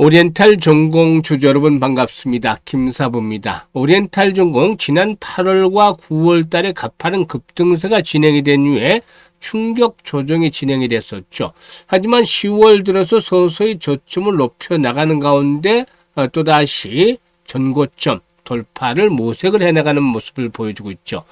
오리엔탈 전공 주주 여러분 반갑습니다. 김사부입니다. 오리엔탈 전공 지난 8월과 9월 달에 가파른 급등세가 진행이 된 후에 충격 조정이 진행이 됐었죠. 하지만 10월 들어서 서서히 저점을 높여 나가는 가운데 또다시 전고점 돌파를 모색을 해나가는 모습을 보여주고 있죠.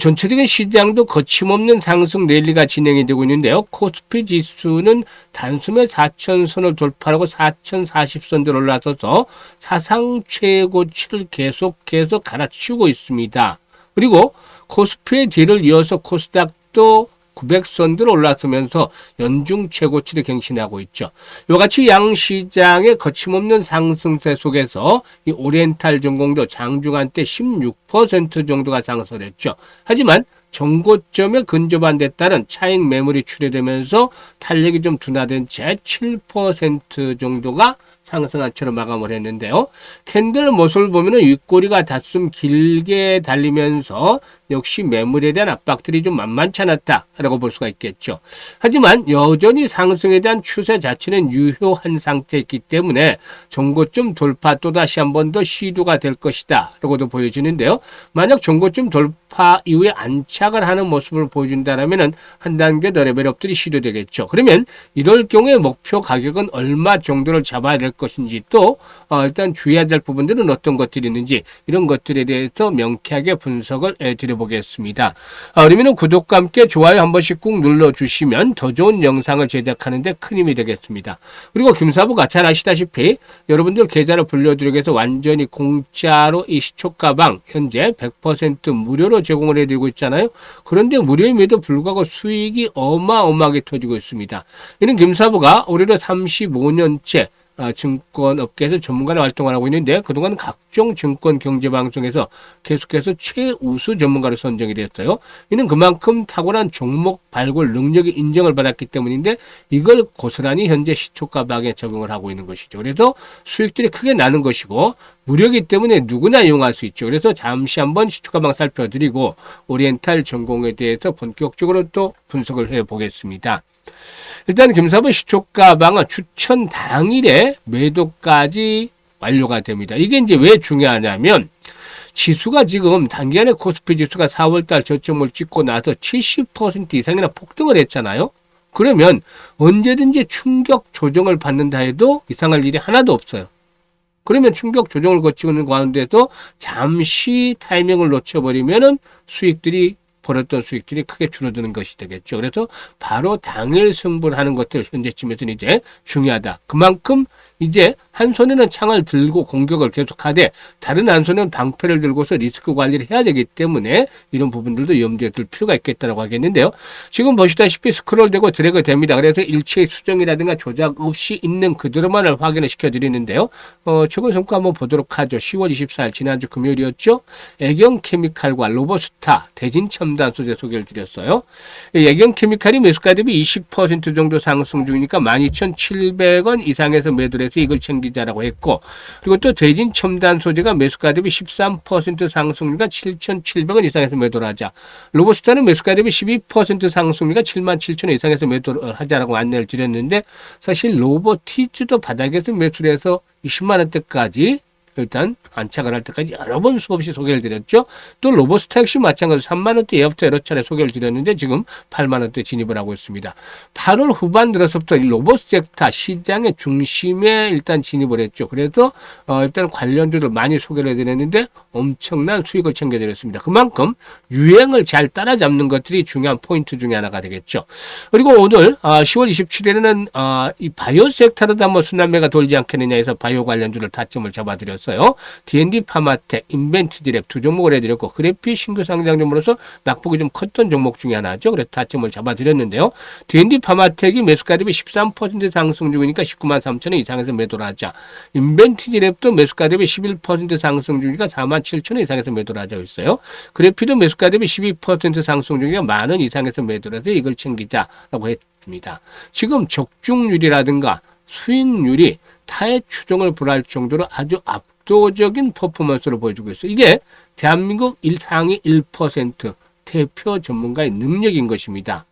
전체적인 시장도 거침없는 상승 랠리가 진행이 되고 있는데요. 코스피 지수는 단숨에 4,000선을 돌파하고 4,040선대로 올라서서 사상 최고치를 계속 갈아치우고 있습니다. 그리고 코스피의 뒤를 이어서 코스닥도 900선대로 올라서면서 연중 최고치를 갱신하고 있죠. 이같이 양시장의 거침없는 상승세 속에서 이 오리엔탈 전공도 장중한 때 16% 정도가 상승했죠. 하지만 전고점에 근접한 데 따른 차익 매물이 출회되면서 탄력이 좀 둔화된 채 7% 정도가 상승한 채로 마감을 했는데요. 캔들 모습을 보면 윗꼬리가 닷숨 길게 달리면서 역시 매물에 대한 압박들이 좀 만만치 않았다라고 볼 수가 있겠죠. 하지만 여전히 상승에 대한 추세 자체는 유효한 상태이기 때문에 전고점 돌파 또다시 한 번 더 시도가 될 것이다 라고도 보여지는데요. 만약 전고점 돌파 이후에 안착을 하는 모습을 보여준다면 한 단계 더 레벨업들이 시도되겠죠. 그러면 이럴 경우에 목표 가격은 얼마 정도를 잡아야 될 것인지 또 일단 주의해야 될 부분들은 어떤 것들이 있는지 이런 것들에 대해서 명쾌하게 분석을 드려보겠습니다. 그러면 구독과 함께 좋아요 한 번씩 꾹 눌러주시면 더 좋은 영상을 제작하는 데 큰 힘이 되겠습니다. 그리고 김사부가 잘 아시다시피 여러분들 계좌를 불려드리기 위해서 완전히 공짜로 이 시초가방 현재 100% 무료로 제공을 해드리고 있잖아요. 그런데 무료임에도 불구하고 수익이 어마어마하게 터지고 있습니다. 이는 김사부가 올해로 35년째 증권업계에서 전문가로 활동을 하고 있는데 그동안 각종 증권 경제방송에서 계속해서 최우수 전문가로 선정이 됐어요. 이는 그만큼 탁월한 종목 발굴 능력이 인정을 받았기 때문인데 이걸 고스란히 현재 시초가방에 적용을 하고 있는 것이죠. 그래서 수익들이 크게 나는 것이고 무료이기 때문에 누구나 이용할 수 있죠. 그래서 잠시 한번 시초가방 살펴드리고 오리엔탈 전공에 대해서 본격적으로 또 분석을 해보겠습니다. 일단 김사부 시초가방은 추천 당일에 매도까지 완료가 됩니다. 이게 이제 왜 중요하냐면 지수가 지금 단기간에 코스피 지수가 4월달 저점을 찍고 나서 70% 이상이나 폭등을 했잖아요. 그러면 언제든지 충격 조정을 받는다 해도 이상할 일이 하나도 없어요. 그러면 충격 조정을 거치고 있는 가운데서 잠시 타이밍을 놓쳐버리면은 벌었던 수익들이 크게 줄어드는 것이 되겠죠. 그래서 바로 당일 승부를 하는 것들 현재쯤에서는 이제 중요하다. 그만큼 이제 한 손에는 창을 들고 공격을 계속하되 다른 한 손에는 방패를 들고서 리스크 관리를 해야 되기 때문에 이런 부분들도 염두에 둘 필요가 있겠다고 하겠는데요. 지금 보시다시피 스크롤되고 드래그 됩니다. 그래서 일체의 수정이라든가 조작 없이 있는 그대로만을 확인을 시켜드리는데요. 최근 성과 한번 보도록 하죠. 10월 24일 지난주 금요일이었죠. 애경케미칼과 로보스타 대진첨단 소재 소개를 드렸어요. 애경케미칼이 매수가 대비 20% 정도 상승 중이니까 12,700원 이상에서 매도를 해서 이걸 챙기자라고 했고 그리고 또 대진 첨단 소재가 매수가 대비 13% 상승률과 7,700원 이상에서 매도를 하자. 로보스타는 매수가 대비 12% 상승률과 77,000원 이상에서 매도를 하자라고 안내를 드렸는데 사실 로보티즈도 바닥에서 매수를 해서 20만 원대까지 일단 안착을 할 때까지 여러 번 수없이 소개를 드렸죠. 또 로보스타 역시 마찬가지로 3만원대 예부터 여러 차례 소개를 드렸는데 지금 8만원대 진입을 하고 있습니다. 8월 후반 들어서부터 이 로봇 섹터 시장의 중심에 일단 진입을 했죠. 그래서 일단 관련주를 많이 소개를 해드렸는데 엄청난 수익을 챙겨드렸습니다. 그만큼 유행을 잘 따라잡는 것들이 중요한 포인트 중에 하나가 되겠죠. 그리고 오늘 10월 27일에는 이 바이오 섹터로도 한번 순환매가 돌지 않겠느냐 해서 바이오 관련주를 타점을 잡아드렸습니다. D&D 파마텍, 인벤트디랩 두 종목을 해드렸고 그래피 신규 상장점으로서 낙폭이 좀 컸던 종목 중에 하나죠. 그래서 타점을 잡아드렸는데요. D&D 파마텍이 매수가 대비 13% 상승 중이니까 19만 3천원 이상에서 매도를 하자. 인벤트디랩도 매수가 대비 11% 상승 중이니까 4만 7천원 이상에서 매도를 하자고 있어요. 그래피도 매수가 대비 12% 상승 중이니까 만원 이상에서 매도를 해서 이걸 챙기자라고 했습니다. 지금 적중률이라든가 수익률이 타의 추종을 불허할 정도로 아주 압도적인 퍼포먼스를 보여주고 있어요. 이게 대한민국 상위 1% 대표 전문가의 능력인 것입니다.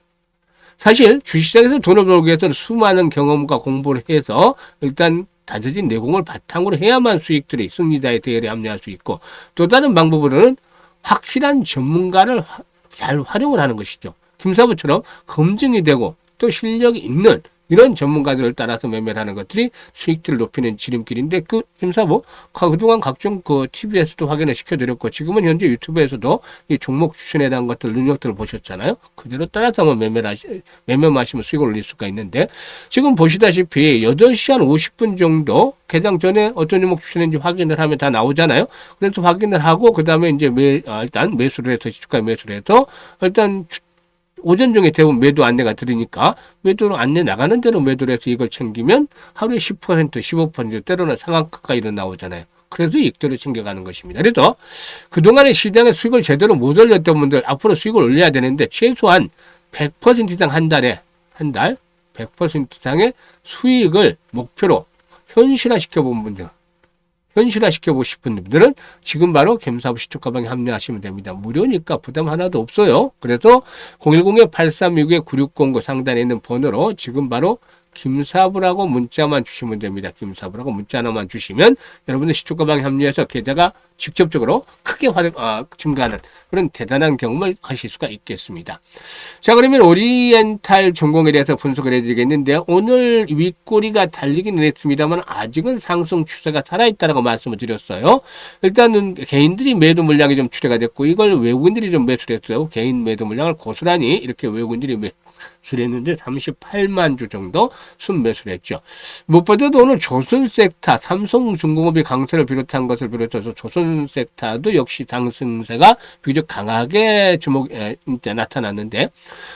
사실 주식시장에서 돈을 벌기 위해서는 수많은 경험과 공부를 해서 일단 다져진 내공을 바탕으로 해야만 수익들이 승리자의 대열에 합류할 수 있고, 또 다른 방법으로는 확실한 전문가를 잘 활용을 하는 것이죠. 김사부처럼 검증이 되고 또 실력이 있는 이런 전문가들을 따라서 매매를 하는 것들이 수익들을 높이는 지름길인데, 그 김사부 그동안 각종 그 TV에서도 확인을 시켜드렸고, 지금은 현재 유튜브에서도 이 종목 추천에 대한 것들 능력들을 보셨잖아요. 그대로 따라서 한번 매매만 하시면 수익을 올릴 수가 있는데, 지금 보시다시피 8시 한 50분 정도 개장 전에 어떤 종목 추천인지 확인을 하면 다 나오잖아요. 그래서 확인을 하고 그 다음에 이제 일단 매수를 해서 시초가 매수를 해서 일단 오전 중에 대부분 매도 안내가 들으니까 매도로 안내 나가는 대로 매도를 해서 이걸 챙기면 하루에 10%, 15% 때로는 상한가까지도 나오잖아요. 그래서 이익들을 챙겨가는 것입니다. 그래서 그동안의 시장에 수익을 제대로 못 올렸던 분들 앞으로 수익을 올려야 되는데, 최소한 100% 이상 한 달 100% 이상의 수익을 목표로 현실화시켜본 분들, 현실화시켜보고 싶은 분들은 지금 바로 김사부 시초가방에 합류하시면 됩니다. 무료니까 부담 하나도 없어요. 그래서 010-8369-9609 상단에 있는 번호로 지금 바로 김사부라고 문자만 주시면 됩니다. 김사부라고 문자 하나만 주시면 여러분들 시초가방에 합류해서 계좌가 직접적으로 크게 증가하는 그런 대단한 경험을 하실 수가 있겠습니다. 자, 그러면 오리엔탈 전공에 대해서 분석을 해드리겠는데, 오늘 윗꼬리가 달리기는 했습니다만 아직은 상승 추세가 살아있다라고 말씀을 드렸어요. 일단은 개인들이 매도 물량이 좀 출회가 됐고, 이걸 외국인들이 좀 매수를 했어요. 개인 매도 물량을 고스란히 이렇게 외국인들이 매수를 했는데 38만 주 정도 순매수를 했죠. 무엇보다도 오늘 조선 섹터, 삼성중공업이 강세를 비롯한 것을 비롯해서 조선 섹터도 역시 상승세가 비교적 강하게 나타났는데,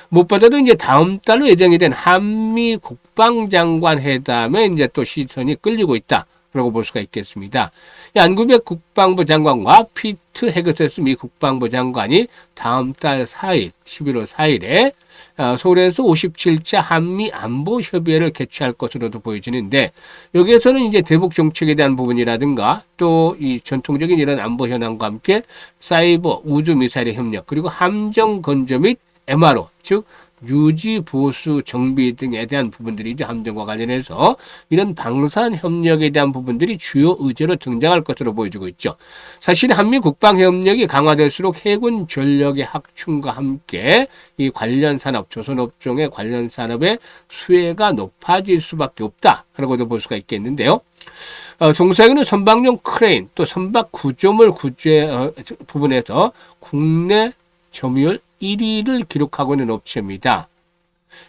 무엇보다도 이제 다음 달로 예정이 된 한미 국방장관 회담에 이제 또 시선이 끌리고 있다. 라고 볼 수가 있겠습니다. 안구백 국방부 장관과 피트 헤그세스 미 국방부 장관이 다음 달 4일, 11월 4일에 서울에서 57차 한미 안보 협의회를 개최할 것으로도 보여지는데, 여기에서는 이제 대북 정책에 대한 부분이라든가 또 이 전통적인 이런 안보 현황과 함께 사이버, 우주 미사일의 협력, 그리고 함정 건조 및 MRO, 즉 유지, 보수, 정비 등에 대한 부분들이 이제 함정과 관련해서 이런 방산 협력에 대한 부분들이 주요 의제로 등장할 것으로 보여지고 있죠. 사실 한미 국방 협력이 강화될수록 해군 전력의 확충과 함께 이 관련 산업, 조선업종의 관련 산업의 수혜가 높아질 수밖에 없다라고도 볼 수가 있겠는데요. 동사에는 선박용 크레인, 또 선박 구조물 부분에서 국내 점유율 1위를 기록하고 있는 업체입니다.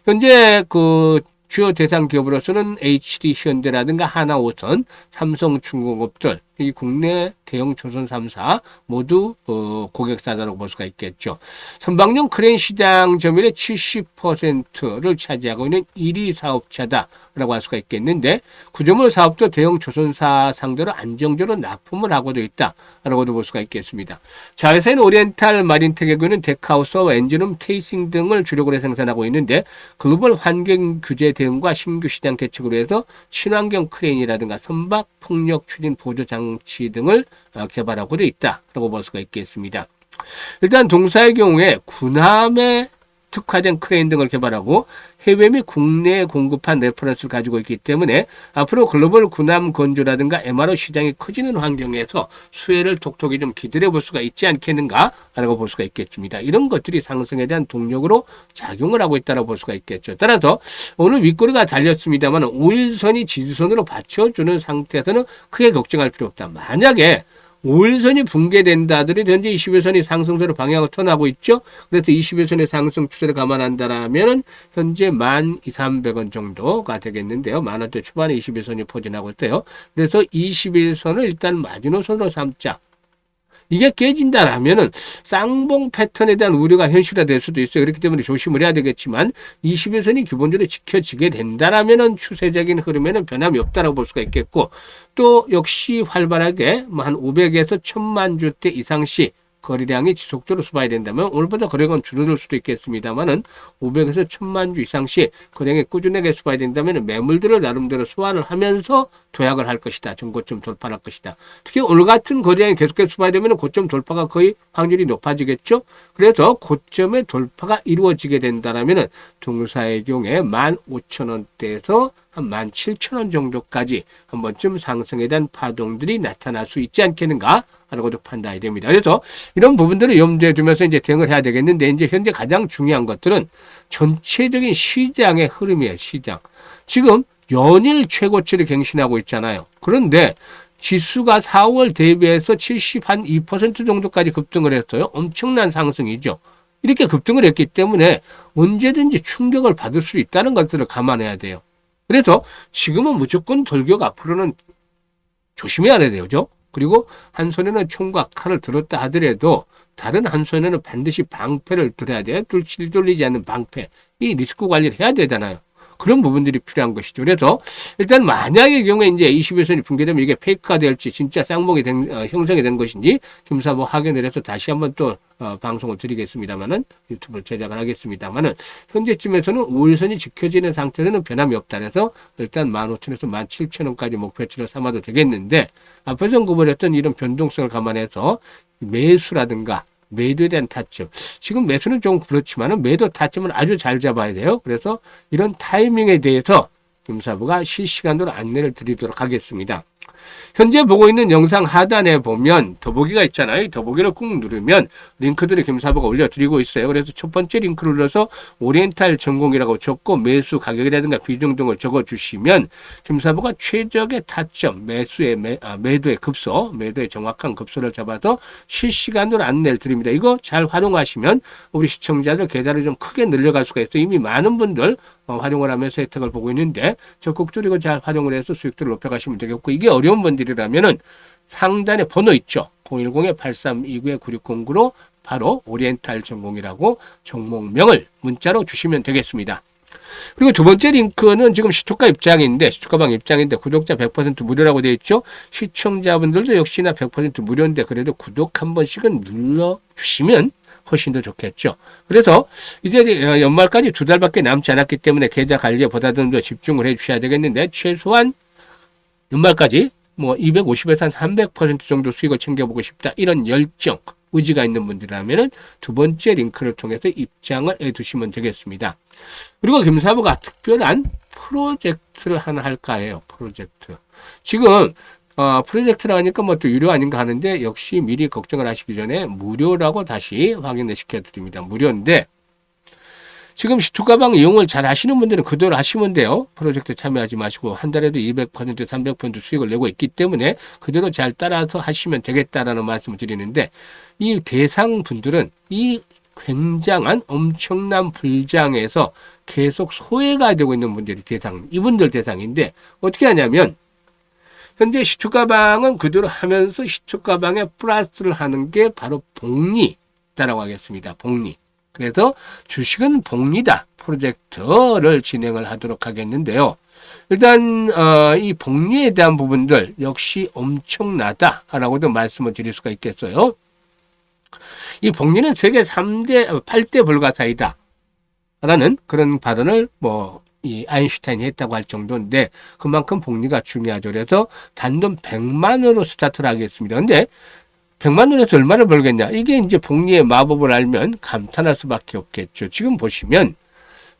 현재 그 주요 대상 기업으로서는 HD 현대라든가 하나오선, 삼성중공업들, 이 국내 대형 조선 3사 모두 고객사다라고 볼 수가 있겠죠. 선박용 크레인 시장 점유율의 70%를 차지하고 있는 1위 사업자다라고 할 수가 있겠는데, 구조물 사업도 대형 조선사 상대로 안정적으로 납품을 하고도 있다라고도 볼 수가 있겠습니다. 자회사인 오리엔탈 마린텍에는 데크하우스와 엔진룸, 케이싱 등을 주력으로 생산하고 있는데, 글로벌 환경 규제 대응과 신규 시장 개척으로 해서 친환경 크레인이라든가 선박 폭력 추진 보조 장치 등을 개발하고 있다라고 볼 수가 있겠습니다. 일단 동사의 경우에 군함에 특화된 크레인 등을 개발하고 해외 및 국내에 공급한 레퍼런스를 가지고 있기 때문에 앞으로 글로벌 군함 건조라든가 MRO 시장이 커지는 환경에서 수혜를 톡톡히 좀 기다려 볼 수가 있지 않겠는가라고 볼 수가 있겠습니다. 이런 것들이 상승에 대한 동력으로 작용을 하고 있다고 볼 수가 있겠죠. 따라서 오늘 윗꼬리가 달렸습니다만 5일선이 지지선으로 받쳐주는 상태에서는 크게 걱정할 필요 없다. 만약에 5일선이 붕괴된다 하더라도 현재 21선이 상승세로 방향을 턴하고 있죠. 그래서 21선의 상승 추세를 감안한다라면 현재 12,300원 정도가 되겠는데요. 만원대 초반에 21선이 포진하고 있대요. 그래서 21선을 일단 마지노선으로 삼자. 이게 깨진다라면은 쌍봉 패턴에 대한 우려가 현실화될 수도 있어요. 그렇기 때문에 조심을 해야 되겠지만 21선이 기본적으로 지켜지게 된다라면은 추세적인 흐름에는 변함이 없다라고 볼 수가 있겠고, 또 역시 활발하게 한 500에서 1000만 주대 이상씩 거래량이 지속적으로 수반이 된다면 오늘보다 거래건 줄어들 수도 있겠습니다만은 500에서 1000만 주 이상씩 거래량이 꾸준하게 수반이 된다면 매물들을 나름대로 소화를 하면서 도약을 할 것이다. 전고점 돌파할 것이다. 특히 오늘 같은 거래량이 계속해서 수반이 되면 고점 돌파가 거의 확률이 높아지겠죠. 그래서 고점의 돌파가 이루어지게 된다라면 동사의 경우에 15,000원대에서 한 17,000원 정도까지 한 번쯤 상승에 대한 파동들이 나타날 수 있지 않겠는가 라고도 판단이 됩니다. 그래서 이런 부분들을 염두에 두면서 이제 대응을 해야 되겠는데, 이제 현재 가장 중요한 것들은 전체적인 시장의 흐름이에요. 시장. 지금 연일 최고치를 갱신하고 있잖아요. 그런데 지수가 4월 대비해서 72% 정도까지 급등을 했어요. 엄청난 상승이죠. 이렇게 급등을 했기 때문에 언제든지 충격을 받을 수 있다는 것들을 감안해야 돼요. 그래서 지금은 무조건 돌격, 앞으로는 조심해야 돼요. 그죠? 그리고 한 손에는 총과 칼을 들었다 하더라도 다른 한 손에는 반드시 방패를 들어야 돼요. 돌리지 않는 방패. 이 리스크 관리를 해야 되잖아요. 그런 부분들이 필요한 것이죠. 그래서 일단 만약의 경우에 이제 21선이 붕괴되면 이게 페이크가 될지 진짜 쌍봉이 형성이 된 것인지 김사부 확인을 해서 다시 한번 또 방송을 드리겠습니다만은, 유튜브를 제작을 하겠습니다만은, 현재쯤에서는 5일선이 지켜지는 상태에서는 변함이 없다. 그래서 일단 15,000에서 17,000원까지 목표치를 삼아도 되겠는데, 앞에서 언급을 했던 이런 변동성을 감안해서 매수라든가 매도에 대한 타점. 지금 매수는 좀 그렇지만은 매도 타점은 아주 잘 잡아야 돼요. 그래서 이런 타이밍에 대해서 김사부가 실시간으로 안내를 드리도록 하겠습니다. 현재 보고 있는 영상 하단에 보면 더보기가 있잖아요. 더보기를 꾹 누르면 링크들을 김사부가 올려드리고 있어요. 그래서 첫 번째 링크를 눌러서 오리엔탈 전공이라고 적고 매수 가격이라든가 비중 등을 적어주시면 김사부가 최적의 타점, 매도의 급소, 매도의 정확한 급소를 잡아서 실시간으로 안내를 드립니다. 이거 잘 활용하시면 우리 시청자들 계좌를 좀 크게 늘려갈 수가 있어요. 이미 많은 분들 활용을 하면서 혜택을 보고 있는데 적극적으로 이거 잘 활용을 해서 수익들을 높여가시면 되겠고, 이게 어려운 분들이라면은 상단에 번호 있죠. 010-8329-9609로 바로 오리엔탈 전공이라고 종목명을 문자로 주시면 되겠습니다. 그리고 두 번째 링크는 지금 시초가 입장인데, 시초가방 입장인데 구독자 100% 무료라고 되어 있죠. 시청자분들도 역시나 100% 무료인데 그래도 구독 한 번씩은 눌러주시면 훨씬 더 좋겠죠. 그래서 이제 연말까지 2달밖에 남지 않았기 때문에 계좌 관리에 보다는 더 집중을 해 주셔야 되겠는데, 최소한 연말까지 뭐 250에서 한 300% 정도 수익을 챙겨보고 싶다, 이런 열정, 의지가 있는 분들이라면 두 번째 링크를 통해서 입장을 해 두시면 되겠습니다. 그리고 김사부가 특별한 프로젝트를 하나 할까 해요. 프로젝트. 지금 프로젝트라 하니까 뭐 또 유료 아닌가 하는데, 역시 미리 걱정을 하시기 전에 무료라고 다시 확인을 시켜드립니다. 무료인데, 지금 시투가방 이용을 잘 하시는 분들은 그대로 하시면 돼요. 프로젝트 참여하지 마시고 한 달에도 200%, 300% 수익을 내고 있기 때문에 그대로 잘 따라서 하시면 되겠다라는 말씀을 드리는데, 이 대상 분들은 이 굉장한 엄청난 불장에서 계속 소외가 되고 있는 분들이 이분들 대상인데, 어떻게 하냐면 현재 시초가방은 그대로 하면서 시초가방에 플러스를 하는 게 바로 복리다라고 하겠습니다. 복리. 그래서 주식은 복리다 프로젝트를 진행을 하도록 하겠는데요. 일단 이 복리에 대한 부분들 역시 엄청나다라고도 말씀을 드릴 수가 있겠어요. 이 복리는 세계 8대 불가사이다 라는 그런 발언을 이 아인슈타인이 했다고 할 정도인데, 그만큼 복리가 중요하죠. 그래서 단돈 100만원으로 스타트를 하겠습니다. 근데 100만원에서 얼마를 벌겠냐? 이게 이제 복리의 마법을 알면 감탄할 수밖에 없겠죠. 지금 보시면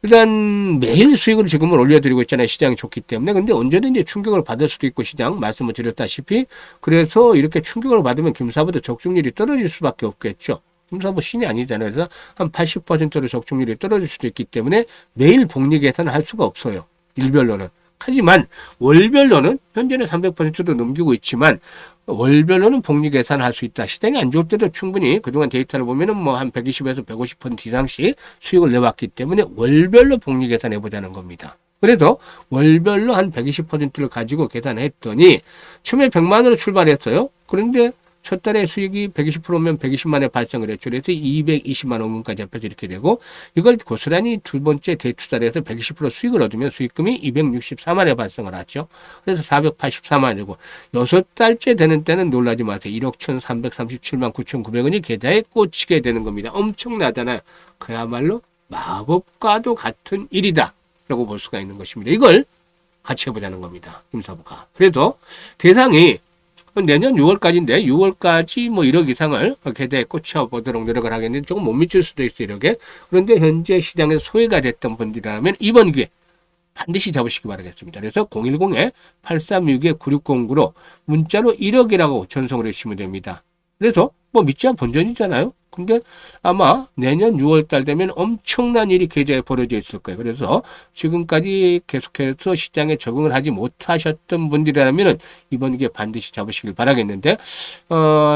일단 매일 수익을 지금은 올려드리고 있잖아요. 시장이 좋기 때문에. 근데 언제든지 충격을 받을 수도 있고, 시장 말씀을 드렸다시피, 그래서 이렇게 충격을 받으면 김사부도 적중률이 떨어질 수밖에 없겠죠. 김사부 신이 아니잖아요. 그래서 한 80%로 적중률이 떨어질 수도 있기 때문에 매일 복리 계산을 할 수가 없어요. 일별로는. 하지만 월별로는 현재는 300%도 넘기고 있지만 월별로는 복리 계산을 할 수 있다. 시장이 안 좋을 때도 충분히 그동안 데이터를 보면은 한 120에서 150% 이상씩 수익을 내왔기 때문에 월별로 복리 계산해 보자는 겁니다. 그래서 월별로 한 120%를 가지고 계산했더니 처음에 100만원으로 출발했어요. 그런데 첫 달에 수익이 120%면 120만에 발생을 했죠. 그래서 220만 원까지 합해서 이렇게 되고, 이걸 고스란히 두 번째 대투자를 해서 120% 수익을 얻으면 수익금이 264만에 발생을 하죠. 그래서 484만이고, 여섯 달째 되는 때는 놀라지 마세요. 1억 1,337만 9,900원이 계좌에 꽂히게 되는 겁니다. 엄청나잖아요. 그야말로 마법과도 같은 일이다 라고 볼 수가 있는 것입니다. 이걸 같이 해보자는 겁니다. 김사부가. 그래서 대상이 내년 6월까지인데 6월까지 뭐 1억 이상을 계좌에 꽂혀보도록 노력을 하겠는데 조금 못 미칠 수도 있어요. 이렇게. 그런데 현재 시장에서 소외가 됐던 분들이라면 이번 기회 반드시 잡으시기 바라겠습니다. 그래서 010-8362-9609로 문자로 1억이라고 전송을 해주시면 됩니다. 그래서 뭐 믿지 않은 본전이잖아요. 근데 아마 내년 6월 달 되면 엄청난 일이 계좌에 벌어져 있을 거예요. 그래서 지금까지 계속해서 시장에 적응을 하지 못하셨던 분들이라면 이번 기회 반드시 잡으시길 바라겠는데,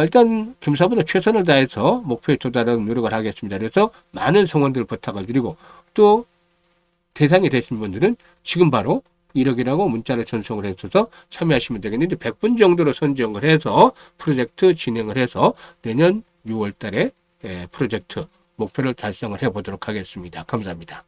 일단 김사부는 최선을 다해서 목표에 도달하는 노력을 하겠습니다. 그래서 많은 성원들 부탁을 드리고, 또 대상이 되신 분들은 지금 바로 1억이라고 문자를 전송을 해서 참여하시면 되겠는데 100분 정도로 선정을 해서 프로젝트 진행을 해서 내년 6월 달에 프로젝트 목표를 달성을 해보도록 하겠습니다. 감사합니다.